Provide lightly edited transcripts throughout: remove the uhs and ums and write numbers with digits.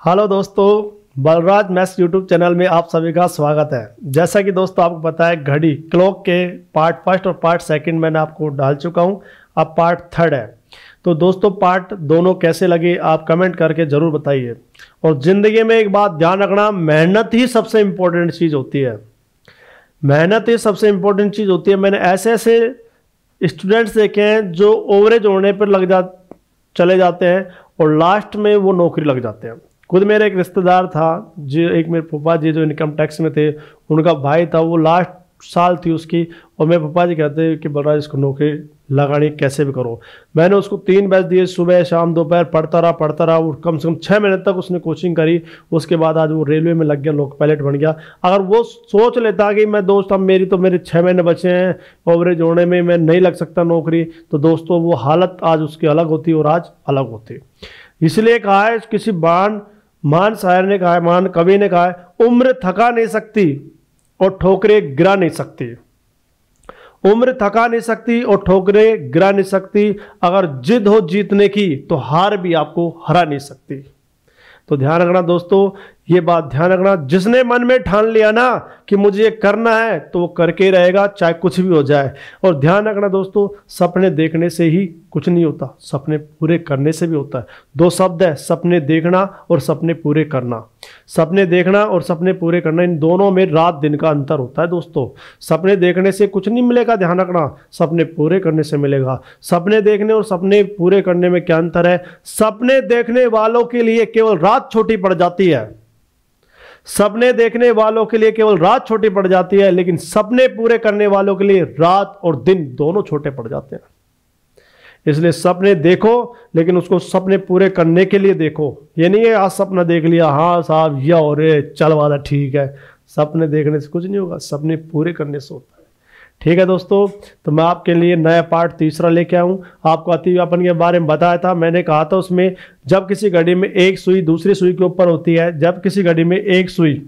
Hello दोस्तों, Balraj maths YouTube channel में आप सभी का स्वागत है। जैसा कि दोस्तों आपको पता है, घड़ी क्लॉक के पार्ट फर्स्ट और पार्ट सेकंड मैंने आपको डाल चुका हूं, अब पार्ट थर्ड है। तो दोस्तों पार्ट दोनों कैसे लगे आप कमेंट करके ज़रूर बताइए। और ज़िंदगी में एक बात ध्यान रखना, मेहनत ही सबसे इम्पोर्टेंट चीज़ होती है। मेहनत ही सबसे इम्पोर्टेंट चीज़ होती है। मैंने ऐसे ऐसे स्टूडेंट्स देखे हैं जो ओवरेज होने पर चले जाते हैं और लास्ट में वो नौकरी लग जाते हैं। खुद मेरे एक रिश्तेदार था, जो एक मेरे पापा जी जो इनकम टैक्स में थे, उनका भाई था, वो लास्ट साल थी उसकी, और मेरे पापा जी कहते हैं कि बलराज इसको नौकरी लगानी कैसे भी करो। मैंने उसको 3 बैच दिए, सुबह शाम दोपहर, पढ़ता रहा। वो कम से कम 6 महीने तक उसने कोचिंग करी। उसके बाद आज वो रेलवे में लग गया, लोको पायलट बन गया। अगर वो सोच लेता कि मैं दोस्त अब मेरे 6 महीने बचे हैं ओवरेज होने में, मैं नहीं लग सकता नौकरी, तो दोस्तों वो हालत आज उसकी अलग होती और आज अलग होती। इसलिए कहा है, किसी महान शायर ने कहा है, महान कवि ने कहा है, उम्र थका नहीं सकती और ठोकरें गिरा नहीं सकती। उम्र थका नहीं सकती और ठोकरें गिरा नहीं सकती। अगर जिद हो जीतने की तो हार भी आपको हरा नहीं सकती। तो ध्यान रखना दोस्तों, ये बात ध्यान रखना, जिसने मन में ठान लिया ना कि मुझे ये करना है तो वो करके ही रहेगा, चाहे कुछ भी हो जाए। और ध्यान रखना दोस्तों, सपने देखने से ही कुछ नहीं होता, सपने पूरे करने से भी होता है। 2 शब्द है, सपने देखना और सपने पूरे करना। सपने देखना और सपने पूरे करना, इन दोनों में रात दिन का अंतर होता है दोस्तों। सपने देखने से कुछ नहीं मिलेगा, ध्यान रखना, सपने पूरे करने से मिलेगा। सपने देखने और सपने पूरे करने में क्या अंतर है? सपने देखने वालों के लिए केवल रात छोटी पड़ जाती है। सपने देखने वालों के लिए केवल रात छोटी पड़ जाती है, लेकिन सपने पूरे करने वालों के लिए रात और दिन दोनों छोटे पड़ जाते हैं। इसलिए सपने देखो, लेकिन उसको सपने पूरे करने के लिए देखो। ये नहीं है आज सपना देख लिया, हाँ साहब यह हो रहे, चल वाला ठीक है। सपने देखने से कुछ नहीं होगा, सपने पूरे करने से होता है। ठीक है दोस्तों, तो मैं आपके लिए नया पार्ट तीसरा लेके आऊँ। आपको अति व्यापन के बारे में बताया था, मैंने कहा था उसमें, जब किसी घड़ी में एक सुई दूसरी सुई के ऊपर होती है, जब किसी घड़ी में एक सुई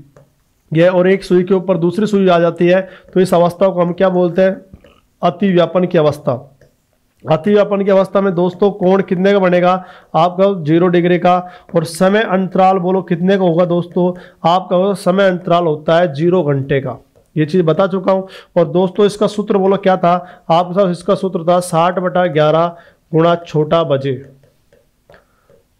ये और एक सुई के ऊपर दूसरी सुई आ जाती है, तो इस अवस्था को हम क्या बोलते हैं? अति व्यापन की अवस्था। अति व्यापन की अवस्था में दोस्तों कोण कितने का बनेगा? आपका 0 डिग्री का। और समय अंतराल बोलो कितने का होगा दोस्तों? आपका समय अंतराल होता है 0 घंटे का। ये चीज बता चुका हूं। और दोस्तों इसका सूत्र बोलो क्या था आपके साथ? इसका सूत्र था 60/11 गुणा छोटा बजे।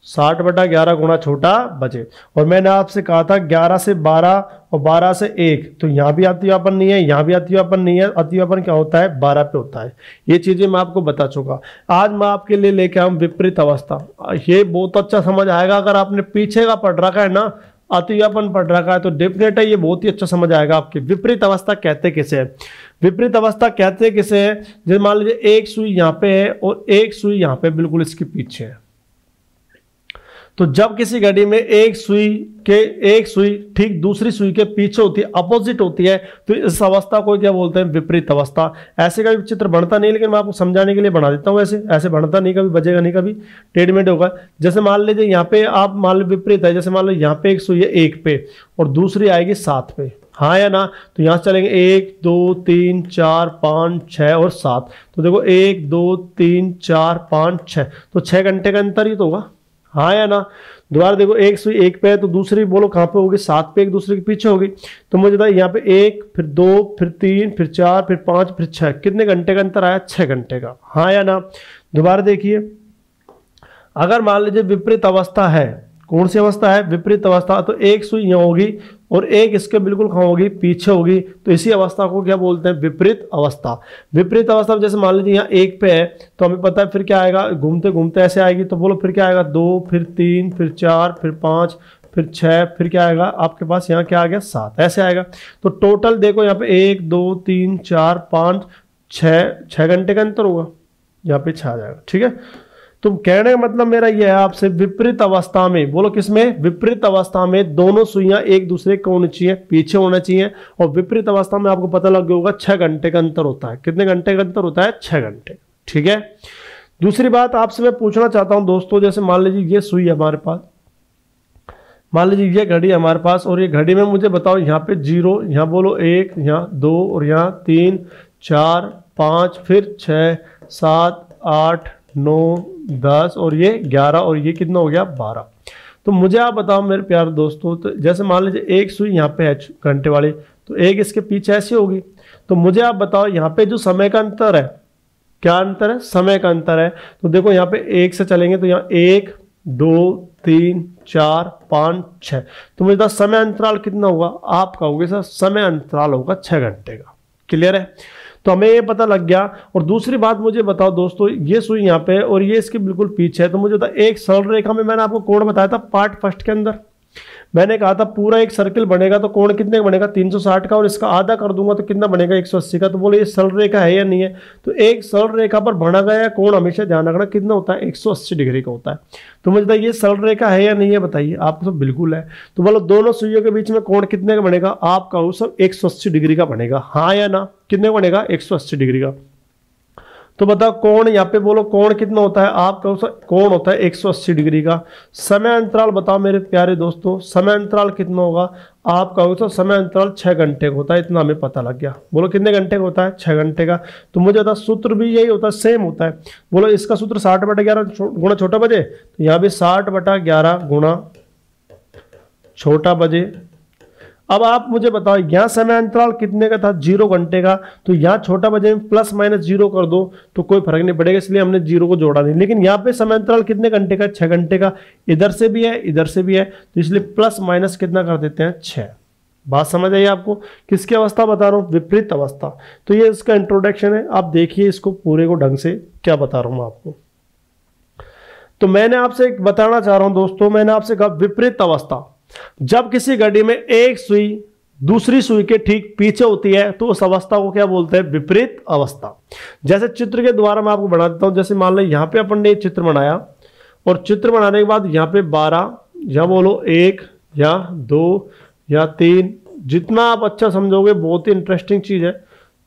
60/11 गुणा छोटा बजे। और मैंने आपसे कहा था 11 से 12 और 12 से 1, तो यहां भी अतिव्यापन नहीं है, यहां भी अतिव्यापन नहीं है। अतिव्यापन क्या होता है? 12 पे होता है। ये चीजें मैं आपको बता चुका। आज मैं आपके लिए लेके आऊं विपरीत अवस्था। ये बहुत अच्छा समझ आएगा अगर आपने पीछे का पढ़ रखा है ना, अतिव्यापन पढ़ रखा है, तो डेफिनेट है ये बहुत ही अच्छा समझ आएगा आपके। विपरीत अवस्था कहते किसे है? विपरीत अवस्था कहते किसे है? जैसे मान लीजिए एक सुई यहाँ पे है और एक सुई यहाँ पे बिल्कुल इसके पीछे है। तो जब किसी घड़ी में एक सुई ठीक दूसरी सुई के पीछे होती है, अपोजिट होती है, तो इस अवस्था को क्या बोलते हैं? विपरीत अवस्था। ऐसे का भी चित्र बनता नहीं, लेकिन मैं आपको समझाने के लिए बना देता हूँ। ऐसे बनता नहीं, कभी बजेगा नहीं, कभी टेढ़मेढ़ होगा। जैसे मान लीजिए यहाँ पे आप मान लो विपरीत है, जैसे मान लो यहाँ पे एक सुई है 1 पे और दूसरी आएगी 7 पे, हाँ या ना? तो यहाँ से चलेंगे 1 2 3 4 5 6 और 7। तो देखो 1 2 3 4 5 6, तो 6 घंटे का अंतर ही तो होगा, हाँ या ना? दोबारा देखो एक सुई 1 पे है, तो दूसरी बोलो कहाँ पे होगी? 7 पे, एक दूसरे के पीछे होगी। तो मुझे बताया यहाँ पे 1 फिर 2 फिर 3 फिर 4 फिर 5 फिर 6, कितने घंटे का अंतर आया? 6 घंटे का, हाँ या ना? दोबारा देखिए, अगर मान लीजिए विपरीत अवस्था है, कौन सी अवस्था है? विपरीत अवस्था। तो एक सुई यहाँ होगी और एक इसके बिल्कुल कहाँ होगी? पीछे होगी। तो इसी अवस्था को क्या बोलते हैं? विपरीत अवस्था। विपरीत अवस्था में जैसे मान लीजिए यहाँ 1 पे है, तो हमें पता है फिर क्या आएगा? घूमते घूमते ऐसे आएगी, तो बोलो फिर क्या आएगा? 2 फिर 3 फिर 4 फिर 5 फिर 6 फिर क्या आएगा आपके पास? यहाँ क्या आ गया? 7, ऐसे आएगा। तो टोटल देखो यहाँ पे 1 2 3 4 5 6 घंटे का अंतर होगा, यहाँ पे 6 आ जाएगा। ठीक है, तो कहने का मतलब मेरा यह है आपसे, विपरीत अवस्था में बोलो किसमें? विपरीत अवस्था में दोनों सुइयां एक दूसरे को होनी चाहिए, पीछे होना चाहिए। और विपरीत अवस्था में आपको पता लग गया होगा 6 घंटे का अंतर होता है। कितने घंटे का अंतर होता है? 6 घंटे। ठीक है, दूसरी बात आपसे मैं पूछना चाहता हूं दोस्तों, जैसे मान लीजिए ये सुई हमारे पास, मान लीजिए ये घड़ी हमारे पास, और ये घड़ी में मुझे बताओ यहाँ पे 0, यहाँ बोलो 1, यहाँ 2 और यहाँ 3 4 5 फिर 6 7 8 9 10 और ये 11 और ये कितना हो गया? 12। तो मुझे आप बताओ मेरे प्यारे दोस्तों, तो जैसे मान लीजिए एक सुई यहाँ पे है घंटे वाली, तो एक इसके पीछे ऐसी होगी। तो मुझे आप बताओ यहाँ पे जो समय का अंतर है, क्या अंतर है, समय का अंतर है। तो देखो यहाँ पे एक से चलेंगे तो यहाँ 1 2 3 4 5 6, तो मुझे समय अंतराल कितना होगा, आप कहोगे सर समय अंतराल होगा 6 घंटे का। क्लियर है, तो हमें ये पता लग गया। और दूसरी बात मुझे बताओ दोस्तों, ये सुई यहाँ पे है और ये इसके बिल्कुल पीछे है, तो मुझे बता एक सरल रेखा में मैंने आपको कोण बताया था पार्ट फर्स्ट के अंदर, मैंने कहा था पूरा एक सर्किल बनेगा तो कोण कितने का बनेगा 360 का, और इसका आधा कर दूंगा तो कितना बनेगा 180 का। तो बोले ये सरल रेखा है या नहीं है, तो एक सरल रेखा पर बना गया कोण हमेशा ध्यान रखना कितना होता है 180 डिग्री का होता है। तो मुझे बताइए ये सरल रेखा है या नहीं है, बताइए, आपको सब बिल्कुल है। तो बोलो दोनों सुइयों के बीच में कोण कितने का बनेगा, आपका वो सब 180 डिग्री का बनेगा, हाँ या ना, कितने का बनेगा 180 डिग्री का। तो बताओ कोण, यहाँ पे बोलो कोण कितना होता है, आपका कोण होता है 180 डिग्री का। समय अंतराल बताओ मेरे प्यारे दोस्तों, समय अंतराल कितना होगा, आपका समय अंतराल 6 घंटे का होता है, इतना हमें पता लग गया। बोलो कितने घंटे का होता है, 6 घंटे का। तो मुझे बता सूत्र भी यही होता है, सेम होता है। बोलो इसका सूत्र 60/11 गुणा छोटा बजे, तो यहाँ भी 60/11 गुणा छोटा बजे। अब आप मुझे बताओ यहाँ समय अंतराल कितने का था, 0 घंटे का, तो यहाँ छोटा बजे में प्लस माइनस 0 कर दो तो कोई फर्क नहीं पड़ेगा, इसलिए हमने 0 को जोड़ा नहीं। लेकिन यहाँ पे समय अंतराल कितने घंटे का, 6 घंटे का, इधर से भी है इधर से भी है, तो इसलिए प्लस माइनस कितना कर देते हैं 6। बात समझ आई आपको, किसकी अवस्था बता रहा हूँ, विपरीत अवस्था। तो ये इसका इंट्रोडक्शन है, आप देखिए इसको पूरे को ढंग से क्या बता रहा हूँ आपको। तो मैंने आपसे बताना चाह रहा हूं दोस्तों, मैंने आपसे कहा विपरीत अवस्था, जब किसी घड़ी में एक सुई दूसरी सुई के ठीक पीछे होती है तो उस अवस्था को क्या बोलते हैं, विपरीत अवस्था। जैसे चित्र के द्वारा मैं आपको बना देता हूं, जैसे मान लो यहां पे अपन ने एक चित्र बनाया और चित्र बनाने के बाद यहां पे 12 या बोलो 1 या 2 या 3, जितना आप अच्छा समझोगे बहुत ही इंटरेस्टिंग चीज है।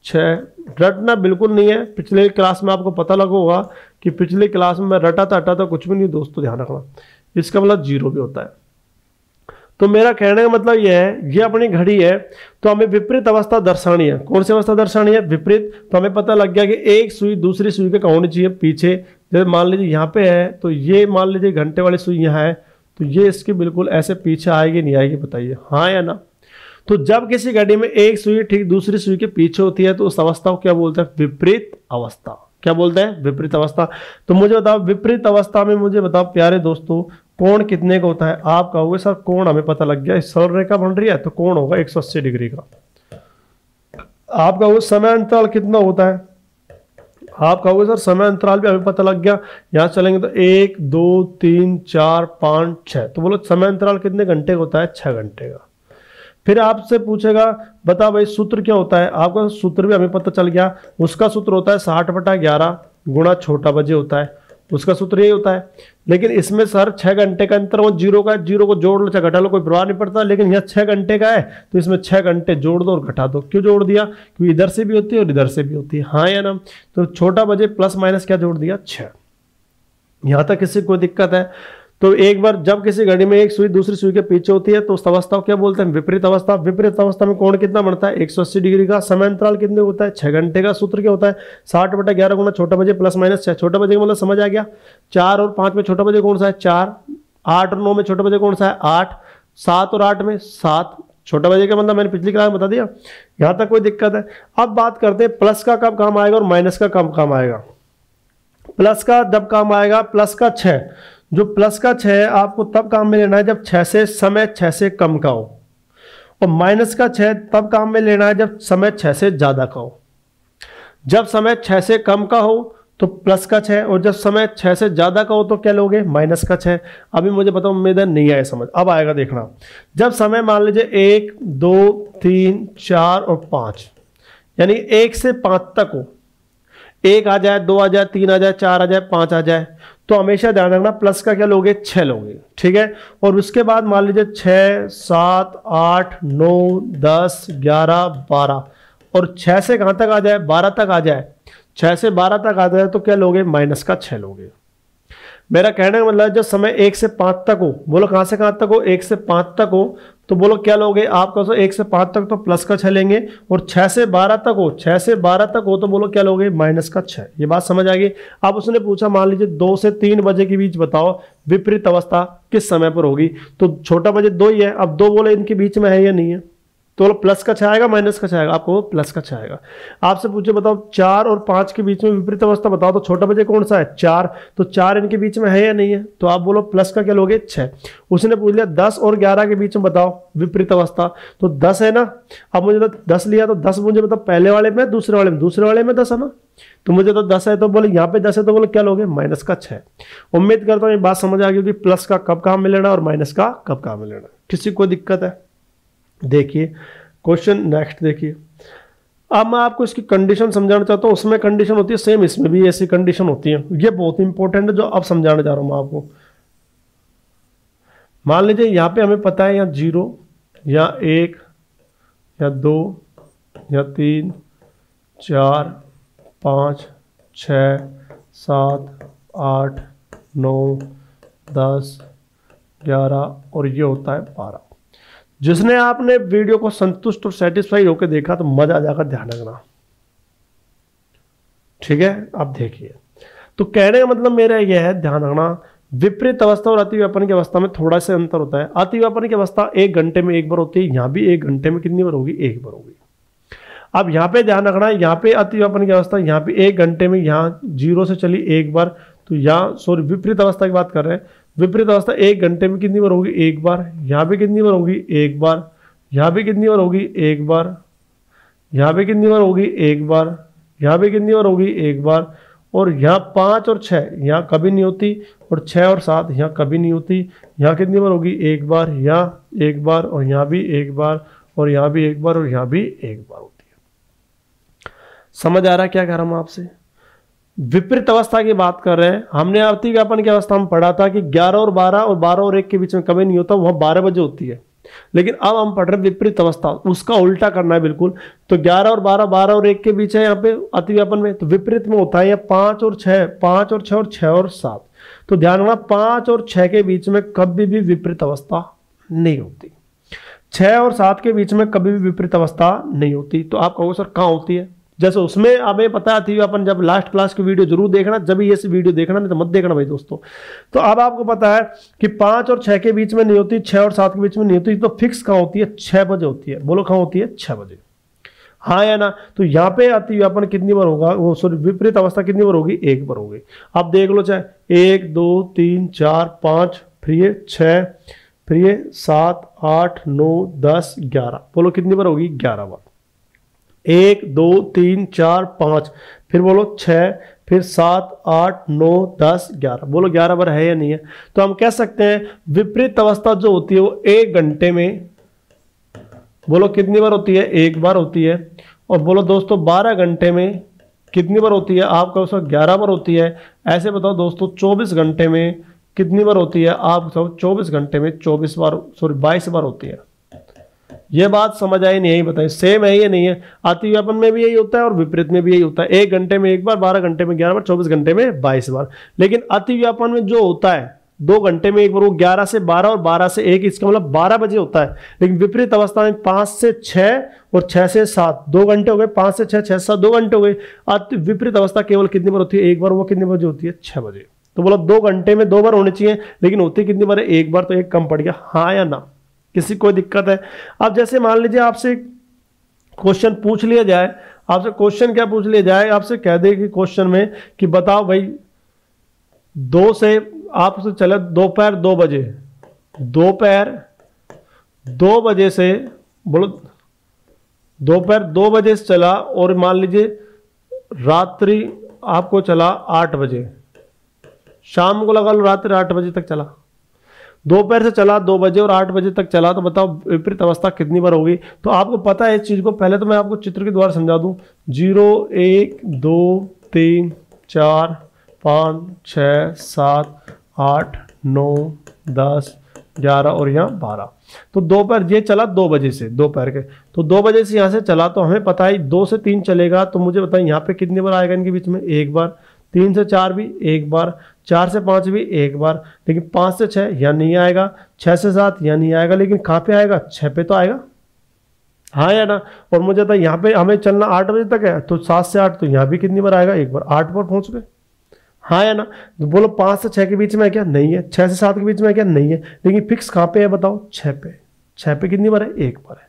6 रटना बिल्कुल नहीं है, पिछले क्लास में आपको पता लगा होगा कि पिछले क्लास में मैं रटा था कुछ भी नहीं दोस्तों, ध्यान रखना, इसका मतलब 0 भी होता है। तो मेरा कहने का मतलब यह है, ये अपनी घड़ी है तो हमें विपरीत अवस्था दर्शानी है। कौन सी अवस्था दर्शानी है, विपरीत। तो हमें पता लग गया कि एक सुई दूसरी सुई के होनी चाहिए पीछे। जैसे मान लीजिए यहाँ पे है तो ये मान लीजिए घंटे वाली सुई यहाँ है, तो ये इसके बिल्कुल ऐसे पीछे आएगी नहीं आएगी, बताइए हाँ या ना। तो जब किसी घड़ी में एक सुई ठीक दूसरी सुई के पीछे होती है तो उस अवस्था को क्या बोलते हैं, विपरीत अवस्था। क्या बोलते हैं, विपरीत अवस्था। तो मुझे बताओ विपरीत अवस्था में मुझे बताओ प्यारे दोस्तों कोण कितने का होता है। आप कहोगे सर कोण हमें पता लग गया, सरल रेखा बन रही है तो कोण होगा 180 डिग्री का। आप कहोगे समय अंतराल कितना होता है, आप कहोगे सर समय अंतराल भी हमें पता लग गया। यहां चलेंगे तो 1 2 3 4 5 6, तो बोलो समय अंतराल कितने घंटे का होता है, 6 घंटे का। फिर आपसे पूछेगा बता भाई सूत्र क्या होता है, आपका सूत्र भी हमें पता चल गया। उसका सूत्र होता है 60/11 गुणा छोटा बजे होता है, उसका सूत्र यही होता है। लेकिन इसमें सर 6 घंटे का अंतर वो 0 का है, 0 को जोड़ लो चाहे घटा लो कोई परवाह नहीं पड़ता। लेकिन यहाँ 6 घंटे का है तो इसमें 6 घंटे जोड़ दो और घटा दो। क्यों जोड़ दिया, क्योंकि इधर से भी होती है और इधर से भी होती है, हाँ या ना। तो छोटा बजे प्लस माइनस क्या जोड़ दिया, 6। यहाँ तक किसी को दिक्कत है। तो एक बार जब किसी घड़ी में एक सुई दूसरी सुई के पीछे होती है तो उस अवस्था को क्या बोलते हैं, विपरीत अवस्था। विपरीत अवस्था में कोण कितना बनता है, 180 डिग्री का। समय अंतराल कितने होता है, 6 घंटे का। सूत्र क्या होता है 60/11 गुणा छोटा बजे प्लस माइनस 6। छोटा बजे का मतलब समझ आ गया, 4 और 5 में छोटा बजे कौन सा है, 4। 8 और 9 में छोटा बजे कौन सा है, 8। 7 और 8 में 7। छोटा बजे का मतलब मैंने पिछली क्लास में बता दिया। यहाँ तक कोई दिक्कत है। अब बात करते हैं प्लस का कब काम आएगा और माइनस का कब काम आएगा। प्लस का जब काम आएगा, प्लस का 6, जो प्लस का 6 आपको तब काम में लेना है जब 6 से समय 6 से कम का हो, और माइनस का 6 तब काम में लेना है जब समय 6 से ज्यादा का हो। जब समय 6 से कम का हो तो प्लस का 6, और जब समय 6 से ज्यादा का हो तो क्या लोगे, माइनस का 6। अभी मुझे बताओ उम्मीद है नहीं आया समझ, अब आएगा देखना। जब समय मान लीजिए 1 2 3 4 और 5, यानी 1 से 5 तक हो, 1 आ जाए, 2 आ जाए, 3 आ जाए, 4 आ जाए, 5 आ जाए, तो हमेशा ध्यान रखना प्लस का क्या लोगे, 6 लोगे, ठीक है। और उसके बाद मान लीजिए 6 7 8 9 10 11 12, और 6 से कहां तक आ जाए, 12 तक आ जाए, 6 से 12 तक आ जाए तो क्या लोगे, माइनस का 6 लोगे। मेरा कहने का मतलब जब समय 1 से 5 तक हो, बोलो कहां से कहां तक हो, 1 से 5 तक हो, तो बोलो क्या लोगे आप? कहो 1 से 5 तक तो प्लस का 6 लेंगे, और 6 से 12 तक हो, 6 से 12 तक हो तो बोलो क्या लोगे? माइनस का 6। ये बात समझ आ गई। अब उसने पूछा मान लीजिए 2 से 3 बजे के बीच बताओ विपरीत अवस्था किस समय पर होगी, तो छोटा बजट 2 ही है। अब 2 बोले इनके बीच में है या नहीं है, तो बोलो प्लस का 6 आएगा माइनस का 6 आएगा? आपको प्लस का 6 आएगा। आपसे पूछे बताओ 4 और 5 के बीच में विपरीत अवस्था बताओ, तो छोटा बजे कौन सा है? 4, तो 4 इनके बीच में है या नहीं है, तो आप बोलो प्लस का क्या लोगे? 6। उसने पूछ लिया 10 और 11 के बीच में बताओ विपरीत अवस्था, तो 10 है ना। अब मुझे तो 10 लिया, तो 10 मुझे बताओ पहले वाले में दूसरे वाले में? दूसरे वाले में 10 है ना, तो मुझे तो 10 है, तो बोले यहाँ पे 10 है, तो बोले क्या लोगे? माइनस का 6। उम्मीद करता हूँ ये बात समझ आ गई कि प्लस का कब काम में लेना और माइनस का कब काम में लेना। किसी को दिक्कत है? देखिए क्वेश्चन नेक्स्ट देखिए। अब मैं आपको इसकी कंडीशन समझाना चाहता हूँ। उसमें कंडीशन होती है सेम, इसमें भी ऐसी कंडीशन होती है। ये बहुत इंपॉर्टेंट है जो अब समझाने जा रहा हूँ मैं आपको। मान लीजिए यहाँ पे हमें पता है यहाँ 0 या 1 या 2 या 3 4 5 6 7 8 9 10 11 और ये होता है 12। जिसने आपने वीडियो को संतुष्ट और सेटिस्फाई होकर देखा तो मजा आ जाएगा, ध्यान रखना, ठीक है। अब देखिए, तो कहने का मतलब मेरा यह है, ध्यान रखना, विपरीत अवस्था और अतिव्यापन की अवस्था में थोड़ा सा अंतर होता है। अतिव्यापन की अवस्था 1 घंटे में 1 बार होती है, यहां भी 1 घंटे में कितनी बार होगी? 1 बार होगी। अब यहाँ पे ध्यान रखना, यहाँ पे अतिव्यापन की अवस्था यहाँ पे 1 घंटे में, यहाँ 0 से चली 1 बार, तो यहाँ सॉरी विपरीत अवस्था की बात कर रहे हैं। विपरीत अवस्था 1 घंटे में कितनी बार होगी? 1 बार। यहाँ पे कितनी बार होगी? 1 बार। यहाँ पे कितनी बार होगी? 1 बार। यहाँ पे कितनी बार होगी? 1 बार। यहाँ पे कितनी बार होगी? 1 बार। और यहाँ 5 और 6 यहाँ कभी नहीं होती, और 6 और 7 यहाँ कभी नहीं होती। यहाँ कितनी बार होगी? 1 बार। यहाँ 1 बार, और यहाँ भी 1 बार, और यहाँ भी 1 बार, और यहाँ भी 1 बार होती है। समझ आ रहा है क्या कह रहा हूं आपसे? विपरीत अवस्था की बात कर रहे हैं। हमने अतिव्यापन की अवस्था में पढ़ा था कि 11 और 12 और 12 और 1 के बीच में कभी नहीं होता, वह 12 बजे होती है। लेकिन अब हम पढ़ रहे विपरीत अवस्था, उसका उल्टा करना है बिल्कुल। तो 11 और 12, 12 और 1 के बीच है यहाँ पे अतिव्यापन में, तो विपरीत में होता है या 5 और 6, 5 और 6 और 6 और 7। तो ध्यान रखना 5 और 6 के बीच में कभी भी विपरीत अवस्था नहीं होती। 6 और 7 के बीच में कभी भी विपरीत अवस्था नहीं होती। तो आप कहोगे सर कहाँ होती है? जैसे उसमें हमें पता थी, अपन जब लास्ट क्लास की वीडियो जरूर देखना, जब ये वीडियो देखना, नहीं तो मत देखना भाई दोस्तों। तो अब आपको पता है कि 5 और 6 के बीच में नहीं होती, 6 और 7 के बीच में नहीं होती, तो फिक्स कहाँ होती है? 6 बजे होती है। बोलो कहाँ होती है? 6 बजे, हाँ या ना? तो यहाँ पे अतिव्यापन कितनी बार होगा? वो सॉरी विपरीत अवस्था कितनी बार होगी? 1 बार होगी। आप देख लो, चाहे 1 2 3 4 5 फिर ये 6 फिर ये 7 8 9 10 11, बोलो कितनी बार होगी? 11 बार। 1 2 3 4 5 फिर बोलो 6 फिर 7 8 9 10 11, बोलो 11 बार है या नहीं है? तो हम कह सकते हैं विपरीत अवस्था जो होती है वो 1 घंटे में, बोलो कितनी बार होती है? 1 बार होती है। और बोलो दोस्तों 12 घंटे में कितनी बार होती है? आपका उसका 11 बार होती है। ऐसे बताओ दोस्तों 24 घंटे में कितनी बार होती है? आप 24 घंटे में 24 बार, सॉरी 22 बार होती है। ये बात समझ आई नहीं? बताइए सेम है या नहीं है? अतिव्यापन में भी यही होता है और विपरीत में भी यही होता है। 1 घंटे में 1 बार, 12 घंटे में 11 बार, 24 घंटे में 22 बार। लेकिन अतिव्यापन में जो होता है 2 घंटे में 1 बार, वो 11 से 12 और 12 से 1, इसका मतलब 12 बजे होता है। लेकिन विपरीत अवस्था में 5 से 6 और 6 से 7 2 घंटे हो गए, 5 से 6 6 से 7 2 घंटे हो गए। विपरीत अवस्था केवल कितनी बार होती है? 1 बार। वो कितने बजे होती है? 6 बजे। तो बोला 2 घंटे में 2 बार होनी चाहिए, लेकिन होती कितनी बार है? 1 बार। तो 1 कम पड़ गया, हाँ या ना? किसी कोई दिक्कत है? अब जैसे मान लीजिए आपसे क्वेश्चन पूछ लिया जाए, आपसे क्वेश्चन क्या पूछ लिया जाए? आपसे कह दे कि क्वेश्चन में कि बताओ भाई 2 से आपसे चले दोपहर 2 बजे, दोपहर 2 बजे से, बोलो दोपहर 2 बजे से चला, और मान लीजिए रात्रि आपको चला 8 बजे, शाम को लगा लो रात्रि 8 बजे तक चला। दोपहर से चला 2 बजे और 8 बजे तक चला, तो बताओ विपरीत अवस्था कितनी बार होगी? तो आपको पता है इस चीज को, पहले तो मैं आपको चित्र के द्वारा समझा दूं। 0 1 2 3 4 5 6 7 8 9 10 11 और यहाँ 12। तो दोपहर ये चला 2 बजे से, दोपहर के, तो 2 बजे से यहाँ से चला, तो हमें पता है 2 से 3 चलेगा, तो मुझे बताएं यहाँ पे कितनी बार आएगा इनके बीच में? 1 बार। 3 से 4 भी एक बार, 4 से 5 भी एक बार, लेकिन 5 से 6 यहाँ नहीं आएगा, 6 से 7 यहाँ नहीं आएगा, लेकिन कहाँ पे आएगा? 6 पे तो आएगा, हाँ या ना। और मुझे तो यहाँ पे हमें चलना 8 बजे तक है, तो 7 से 8 तो यहाँ भी कितनी बार आएगा? एक बार, 8 पर पहुँच गए, हाँ या ना। तो बोलो 5 से 6 के बीच में है क्या? नहीं है। 6 से 7 के बीच में है क्या? नहीं है। लेकिन फिक्स कहाँ पे है बताओ? 6 पे। 6 पे कितनी बार है? एक बार है।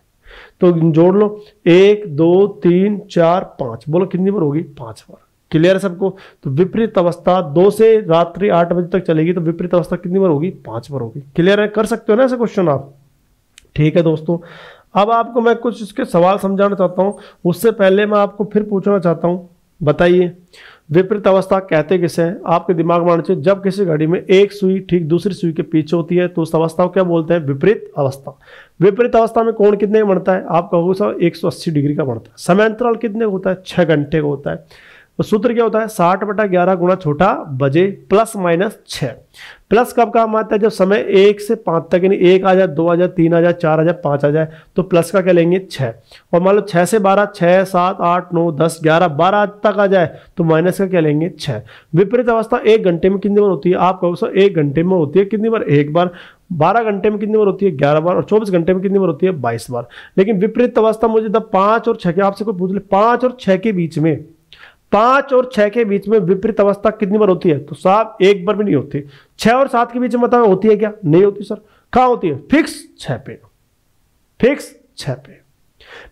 तो जोड़ लो, 1 2 3 4 5, बोलो कितनी बार होगी? 5 बार। क्लियर है सबको? तो विपरीत अवस्था 2 से रात्रि 8 बजे तक चलेगी, तो विपरीत अवस्था कितनी बार होगी? 5 बार होगी। क्लियर है? कर सकते हो ना ऐसे क्वेश्चन आप? ठीक है दोस्तों, अब आपको मैं कुछ इसके सवाल समझाना चाहता हूँ। उससे पहले मैं आपको फिर पूछना चाहता हूँ, बताइए विपरीत अवस्था कहते किसे हैं? आपके दिमाग में आना चाहिए, जब किसी घड़ी में एक सुई ठीक दूसरी सुई के पीछे होती है तो उस अवस्था को क्या बोलते हैं? विपरीत अवस्था। विपरीत अवस्था में कोण कितने का बनता है? आप कहोगे सर 180 डिग्री का बनता है। समय अंतराल कितने का होता है? 6 घंटे का होता है। तो सूत्र क्या होता है? 60/11 गुणा छोटा बजे प्लस माइनस 6। प्लस कब काम आता है? जब समय 1 से 5 तक, यानी 1 आ जाए, 2 आ जाए, 3 आ जाए, 4 आ जाए, 5 आ जाए, तो प्लस का क्या लेंगे? 6। और मान लो 6 से 12, 6 7 8 9 10 11 12 तक आ जाए, तो माइनस का क्या लेंगे? 6। विपरीत अवस्था 1 घंटे में कितनी बार होती है? आप कहो सर 1 घंटे में होती है कितनी बार? एक बार। 12 घंटे में कितनी बार होती है? 11 बार। और 24 घंटे में कितनी बार होती है? 22 बार। लेकिन विपरीत अवस्था मुझे जब 5 और 6 के, आपसे कोई पूछ ले 5 और 6 के बीच में, 5 और 6 के बीच में विपरीत अवस्था कितनी बार होती है? तो साहब एक बार भी नहीं होती। 6 और 7 के बीच में बताओ होती है क्या? नहीं होती सर। कहाँ होती है? फिक्स 6 पे। फिक्स 6 पे।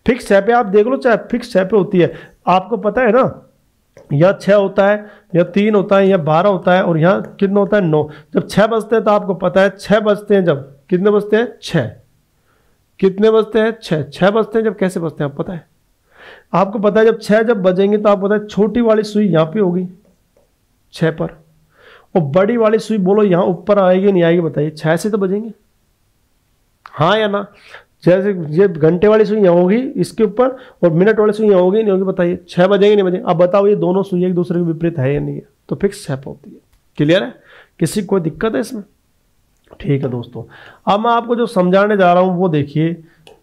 फिक्स 6 पे आप देख लो, चाहे फिक्स 6 पे होती है। आपको पता है ना, यहाँ 6 होता है, या 3 होता है, या 12 होता है, और यहाँ कितना होता है? 9। जब 6 बजते हैं तो आपको पता है 6 बजते हैं, जब कितने बजते हैं? 6। कितने बजते हैं? 6। 6 बजते हैं जब कैसे बजते हैं आप पता है? आपको पता है जब 6 जब बजेंगे तो आपको पता है छोटी वाली सुई यहाँ पे होगी 6 पर, और बड़ी वाली सुई बोलो यहाँ ऊपर आएगी नहीं आएगी? बताइए। 6 से तो बजेंगे, हाँ या ना। जैसे ये घंटे वाली सुई यहाँ होगी इसके ऊपर, और मिनट वाली सुई यहाँ होगी नहीं होगी? बताइए। 6 बजेंगे नहीं बजेंगे? अब बताओ ये दोनों सुई एक दूसरे के विपरीत है या नहीं है? तो फिक्स 6 पे होती है। क्लियर है? किसी को कोई दिक्कत है इसमें? ठीक है दोस्तों, अब मैं आपको जो समझाने जा रहा हूँ वो देखिए।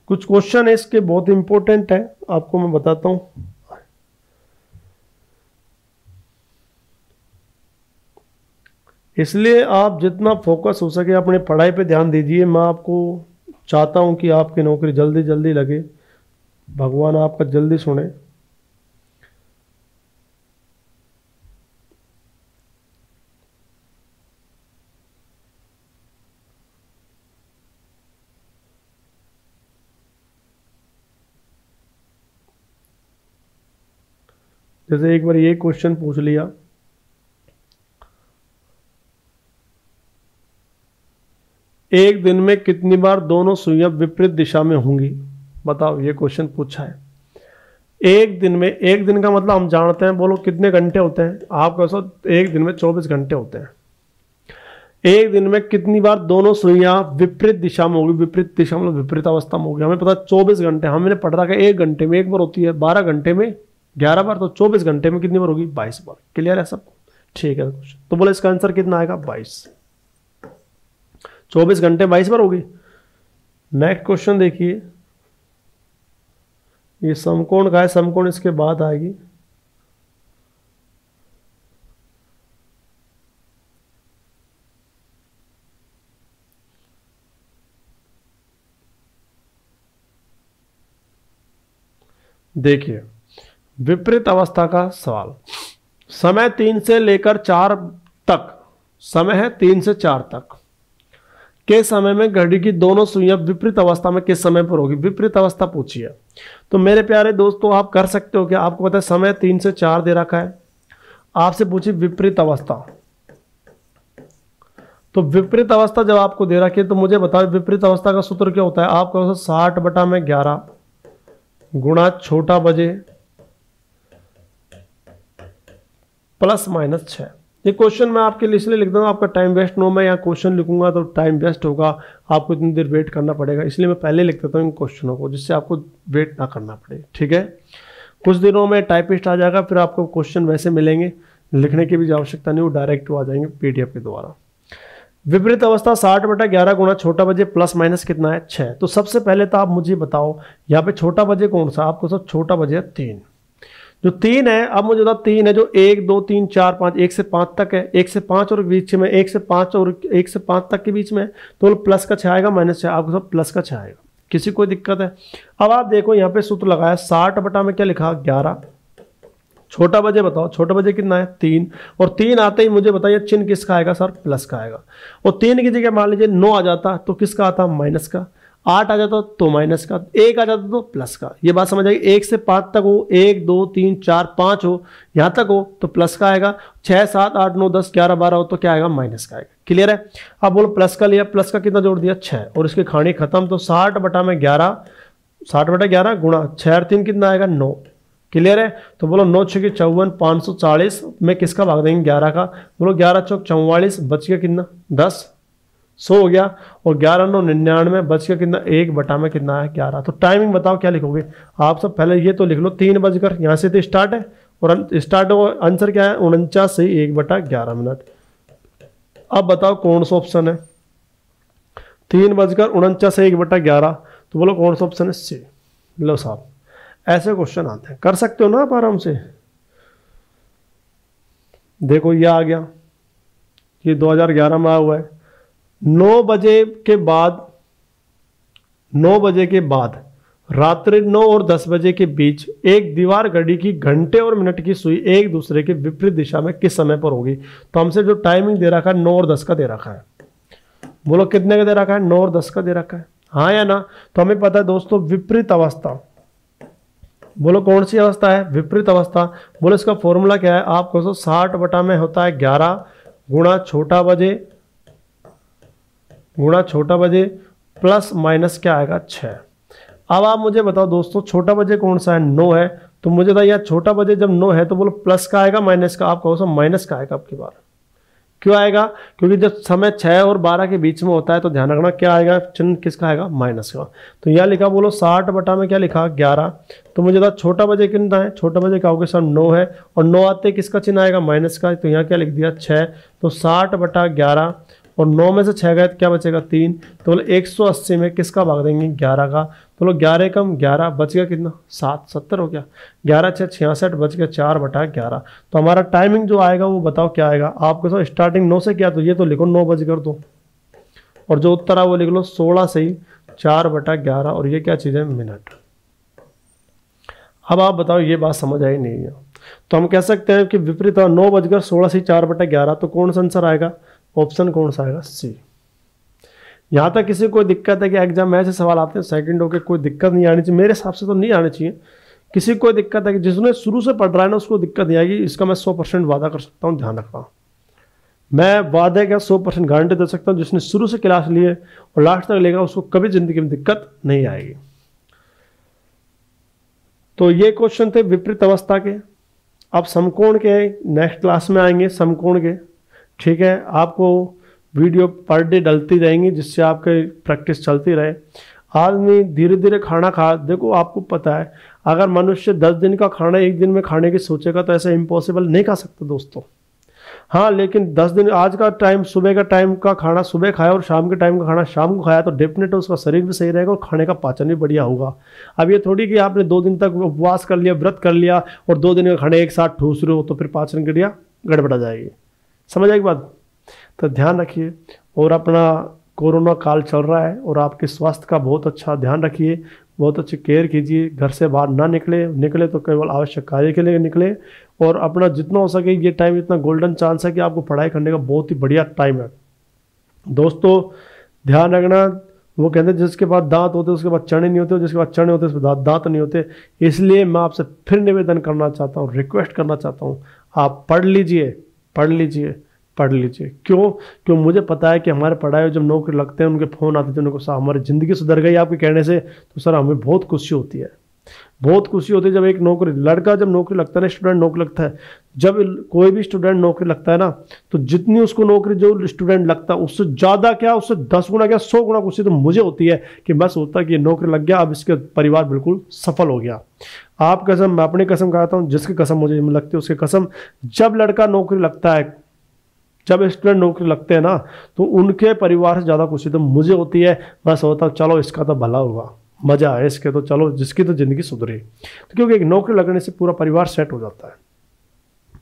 कुछ क्वेश्चन है इसके बहुत इंपॉर्टेंट है, आपको मैं बताता हूं। इसलिए आप जितना फोकस हो सके अपने पढ़ाई पे ध्यान दीजिए। मैं आपको चाहता हूं कि आपकी नौकरी जल्दी जल्दी लगे, भगवान आपका जल्दी सुने। जैसे एक बार ये क्वेश्चन पूछ लिया, एक दिन में कितनी बार दोनों सुइयां विपरीत दिशा में होंगी? बताओ, ये क्वेश्चन पूछा है। एक दिन में, एक दिन का मतलब हम जानते हैं, बोलो कितने घंटे होते हैं? आप कहो सर एक दिन में 24 घंटे होते हैं। एक दिन में कितनी बार दोनों सुइयां विपरीत दिशा में होगी? विपरीत दिशा मतलब विपरीत अवस्था में होगी। हमें पता 24 घंटे, हमने पढ़ रखा है 1 घंटे में एक बार होती है, 12 घंटे में 11 बार, तो 24 घंटे में कितनी बार होगी? 22 बार। क्लियर है सबको? ठीक है। तो बोलो इसका आंसर कितना आएगा? 22। 24 घंटे 22 बार होगी। नेक्स्ट क्वेश्चन देखिए, ये समकोण का है, समकोण इसके बाद आएगी। देखिए विपरीत अवस्था का सवाल, समय 3 से लेकर 4 तक, समय है 3 से 4 तक के समय में घड़ी की दोनों सुइयां विपरीत अवस्था में किस समय पर होगी? विपरीत अवस्था पूछी है। तो मेरे प्यारे दोस्तों आप कर सकते हो क्या? आपको पता है समय 3 से 4 दे रखा है, आपसे पूछी विपरीत अवस्था। तो विपरीत अवस्था जब आपको दे रखी है तो मुझे बताओ विपरीत अवस्था का सूत्र क्या होता है? आपका 60/11 गुणा छोटा बजे प्लस माइनस 6। ये क्वेश्चन मैं आपके लिए इसलिए लिख दूंगा, आपका टाइम वेस्ट ना हो। मैं यहाँ क्वेश्चन लिखूंगा तो टाइम वेस्ट होगा, आपको इतनी देर वेट करना पड़ेगा, इसलिए मैं पहले लिख देता हूँ इन क्वेश्चनों को, जिससे आपको वेट ना करना पड़े। ठीक है, कुछ दिनों में टाइपिस्ट आ जाएगा, फिर आपको क्वेश्चन वैसे मिलेंगे, लिखने की भी आवश्यकता नहीं, वो डायरेक्ट आ जाएंगे PDF के द्वारा। विपरीत अवस्था 60/11 गुणा छोटा बजे प्लस माइनस कितना है? 6। तो सबसे पहले तो आप मुझे बताओ यहाँ पे छोटा बजे कौन सा? आपको सब छोटा बजे 3। जो 3 है, अब मुझे बता 3 है जो 1 2 3 4 5, 1 से 5 तक है, 1 से 5 और बीच में 1 से 5 और 1 से 5 तक के बीच में, तो प्लस का 6 आएगा माइनस 6, आपको सब प्लस का 6 आएगा। किसी कोई दिक्कत है? अब आप देखो यहाँ पे सूत्र लगाया 60 बटा में क्या लिखा 11, छोटा बजे बताओ, छोटा बजे कितना है 3, और 3 आते ही मुझे बताइए चिन्ह किसका आएगा सर, प्लस का आएगा। और 3 की जगह मान लीजिए 9 आ जाता तो किसका आता, माइनस का, 8 आ जाता तो माइनस का, 1 आ जाता तो प्लस का। ये बात समझ आएगी। 1 से 5 तक हो, 1 2 3 4 5 हो, यहाँ तक हो तो प्लस का आएगा, 6 7 8 9 10 11 12 हो तो क्या आएगा, माइनस का आएगा। क्लियर है? अब बोलो प्लस का लिया, प्लस का कितना जोड़ दिया 6, और इसकी खानी खत्म, तो 60 बटा में 11, 60 बटा 11 गुणा 6 और 3 कितना आएगा 9। क्लियर है? तो बोलो 9 6 54, 540 में किसका भाग देंगे 11 का, बोलो 11 चौक 44, बच गया कितना 10, 100 हो गया, और 11 9 99, बच गया कितना 1 बटा में कितना है 11। तो टाइमिंग बताओ क्या लिखोगे आप सब, पहले ये तो लिख लो 3 बजकर, यहाँ से तो स्टार्ट है, और स्टार्ट हो आंसर क्या है 49 से 1 बटा 11 मिनट। अब बताओ कौन सा ऑप्शन है, 3 बजकर 49 से 1 बटा 11, तो बोलो कौन सा ऑप्शन है, सी। लो साहब, ऐसे क्वेश्चन आते हैं, कर सकते हो ना आप आराम से। देखो ये आ गया, ये 2011 में आया हुआ है। 9 बजे के बाद, 9 बजे के बाद रात्रि 9 और 10 बजे के बीच एक दीवार घड़ी की घंटे और मिनट की सुई एक दूसरे के विपरीत दिशा में किस समय पर होगी। तो हमसे जो टाइमिंग दे रखा है 9 और 10 का दे रखा है, बोलो कितने का दे रखा है, 9 और 10 का दे रखा है, हाँ या ना। तो हमें पता है दोस्तों विपरीत अवस्था, बोलो कौन सी अवस्था है, विपरीत अवस्था। बोलो इसका फॉर्मूला क्या है, आपको 60 बटा में होता है 11 गुणा छोटा बजे प्लस माइनस क्या आएगा 6। अब आप मुझे बताओ दोस्तों छोटा बजे कौन सा है, 9 है, तो मुझे बताइए यार छोटा बजे जब 9 है तो बोलो प्लस का आएगा माइनस का, आप कहो सो माइनस का आएगा आपकी बार। क्यों आएगा, क्योंकि जब समय 6 और 12 के बीच में होता है तो ध्यान रखना क्या आएगा, चिन्ह किसका आएगा, माइनस का। तो यहाँ लिखा बोलो 60 बटा में क्या लिखा 11, तो मुझे था छोटा बजे कितना है, छोटा बजे का होगा सर 9 है, और 9 आते किसका चिन्ह आएगा, माइनस का, तो यहाँ क्या लिख दिया 6। तो 60 बटा 11, और 9 में से 6 गए तो क्या बचेगा 3, तो बोले 180 में किसका भाग देंगे 11 का, तो बोलो 11 कम 11 बच गया कितना 7, 70 हो गया, 11 6 66 बच गया 4 बटा 11। तो हमारा टाइमिंग जो आएगा वो बताओ क्या आएगा, आपको सर स्टार्टिंग 9 से किया तो ये तो लिखो 9 बज कर दो, और जो उत्तर है वो लिख लो 16 से ही 4 बटा 11, और ये क्या चीज़ है मिनट। अब आप बताओ ये बात समझ आई नहीं है, तो हम कह सकते हैं कि विपरीत 9 बजकर 16 से 4 बटा 11, तो कौन सा आंसर आएगा, ऑप्शन कौन सा आएगा, सी। यहाँ तक किसी को कोई दिक्कत है कि एग्जाम में ऐसे सवाल आते हैं सेकंड हो के, कोई दिक्कत नहीं आनी चाहिए, मेरे हिसाब से तो नहीं आनी चाहिए। किसी को कोई दिक्कत है कि जिसने शुरू से पढ़ रहा है ना उसको दिक्कत नहीं आएगी, इसका मैं 100% वादा कर सकता हूँ, ध्यान रखना। मैं वादे का 100% गारंटी दे सकता हूँ, जिसने शुरू से क्लास लिए और लास्ट तक लेगा उसको कभी जिंदगी में दिक्कत नहीं आएगी। तो ये क्वेश्चन थे विपरीत अवस्था के। अब समकोण के नेक्स्ट क्लास में आएंगे, समकोण के, ठीक है। आपको वीडियो पर डे डलती रहेंगी जिससे आपके प्रैक्टिस चलती रहे। आदमी धीरे धीरे खाना खा, देखो आपको पता है अगर मनुष्य 10 दिन का खाना एक दिन में खाने की सोचेगा तो ऐसा इम्पॉसिबल नहीं खा सकता दोस्तों। हाँ, लेकिन 10 दिन, आज का टाइम सुबह का टाइम का खाना सुबह खाया और शाम के टाइम का खाना शाम को खाया तो डेफिनेटली उसका शरीर भी सही रहेगा और खाने का पाचन भी बढ़िया होगा। अब ये थोड़ी कि आपने 2 दिन तक उपवास कर लिया, व्रत कर लिया और 2 दिन का खाने एक साथ ठूस रहे हो तो फिर पाचन क्रिया गड़बड़ा जाएगी। समझ आएगी बात? तो ध्यान रखिए, और अपना कोरोना काल चल रहा है और आपके स्वास्थ्य का बहुत अच्छा ध्यान रखिए, बहुत अच्छी केयर कीजिए। घर से बाहर ना निकले तो केवल आवश्यक कार्य के लिए निकले, और अपना जितना हो सके ये टाइम इतना गोल्डन चांस है कि आपको पढ़ाई करने का बहुत ही बढ़िया टाइम है दोस्तों। ध्यान रखना, वो कहते हैं जिसके पास दांत होते उसके पास चने नहीं होते, जिसके पास चने होते उसके पास दांत नहीं होते। इसलिए मैं आपसे फिर निवेदन करना चाहता हूँ, रिक्वेस्ट करना चाहता हूँ, आप पढ़ लीजिए। क्यों मुझे पता है कि हमारे पढ़ाई जब नौकरी लगते हैं उनके फ़ोन आते थे, उनको सर हमारी ज़िंदगी सुधर गई आपके कहने से, तो सर हमें बहुत खुशी होती है, बहुत खुशी होती है। जब एक नौकरी, लड़का जब नौकरी लगता है ना, स्टूडेंट नौकरी लगता है, जब कोई भी स्टूडेंट नौकरी लगता है ना, तो जितनी उसको नौकरी जो स्टूडेंट लगता है उससे ज़्यादा क्या, उससे 10 गुना क्या 100 गुना खुशी तो मुझे होती है कि बस होता है कि ये नौकरी लग गया, अब इसके परिवार बिल्कुल सफल हो गया। आप कसम, मैं अपनी कसम खाता हूँ, जिसकी कसम मुझे लगती है उसकी कसम, जब लड़का नौकरी लगता है, जब स्टूडेंट नौकरी लगते हैं ना, तो उनके परिवार से ज़्यादा खुशी तो मुझे होती है। मैं सोचता हूँ चलो इसका तो भला होगा, मज़ा आए इसके, तो चलो जिसकी तो ज़िंदगी सुधरे। तो क्योंकि एक नौकरी लगने से पूरा परिवार सेट हो जाता है।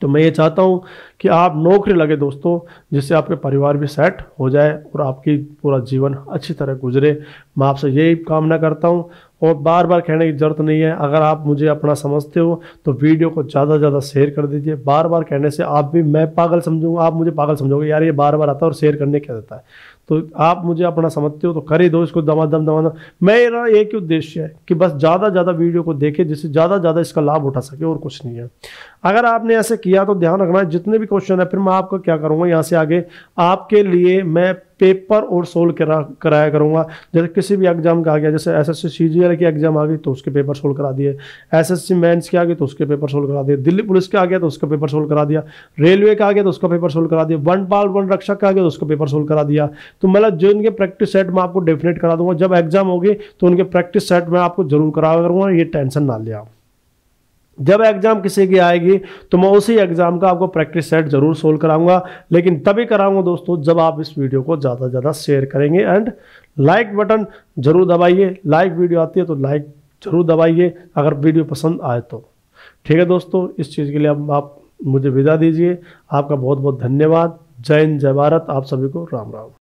तो मैं ये चाहता हूँ कि आप नौकरी लगे दोस्तों, जिससे आपके परिवार भी सेट हो जाए और आपकी पूरा जीवन अच्छी तरह गुजरे। मैं आपसे यही कामना करता हूँ और बार बार कहने की ज़रूरत नहीं है। अगर आप मुझे अपना समझते हो तो वीडियो को ज़्यादा से ज़्यादा शेयर कर दीजिए। बार बार कहने से आप भी, मैं पागल समझूंगा, आप मुझे पागल समझोगे, यार ये बार बार आता है और शेयर करने क्या देता है। तो आप मुझे अपना समझते हो तो कर ही दो इसको दमादम दमादम। मेरा एक ही उद्देश्य है कि बस ज़्यादा ज़्यादा वीडियो को देखे, जिससे ज़्यादा ज़्यादा इसका लाभ उठा सके, और कुछ नहीं है। अगर आपने ऐसे किया तो ध्यान रखना, जितने भी क्वेश्चन है फिर मैं आपको क्या करूँगा, यहाँ से आगे आपके लिए मैं पेपर और सोल्व कराया करूँगा। जैसे किसी भी एग्जाम का आ गया, जैसे एसएससी सीजीएल की एग्जाम आ गई तो उसके पेपर सोल्व करा दिए, एसएससी मेंस के आ गए तो उसके पेपर सोल्व करा दिए, दिल्ली पुलिस का आ गया तो उसका पेपर सोल्व करा दिया, रेलवे का आ गया तो उसका पेपर सोल्व करा दिया, वन पाल वन रक्षक का आ गया तो उसका पेपर सोल्व करा दिया। तो मतलब जो इनके प्रैक्टिस सेट मैं आपको डेफिनेट करा दूंगा। जब एग्जाम होगी तो उनके प्रैक्टिस सेट मैं आपको जरूर करा करूँगा, ये टेंशन ना लिया। जब एग्जाम किसी की आएगी तो मैं उसी एग्जाम का आपको प्रैक्टिस सेट जरूर सोल्व कराऊंगा, लेकिन तभी कराऊंगा दोस्तों जब आप इस वीडियो को ज़्यादा से ज़्यादा शेयर करेंगे। एंड लाइक बटन जरूर दबाइए, लाइक वीडियो आती है तो लाइक जरूर दबाइए अगर वीडियो पसंद आए तो। ठीक है दोस्तों, इस चीज़ के लिए अब आप मुझे विदा दीजिए। आपका बहुत बहुत धन्यवाद। जय हिंद, जय भारत, आप सभी को राम राम।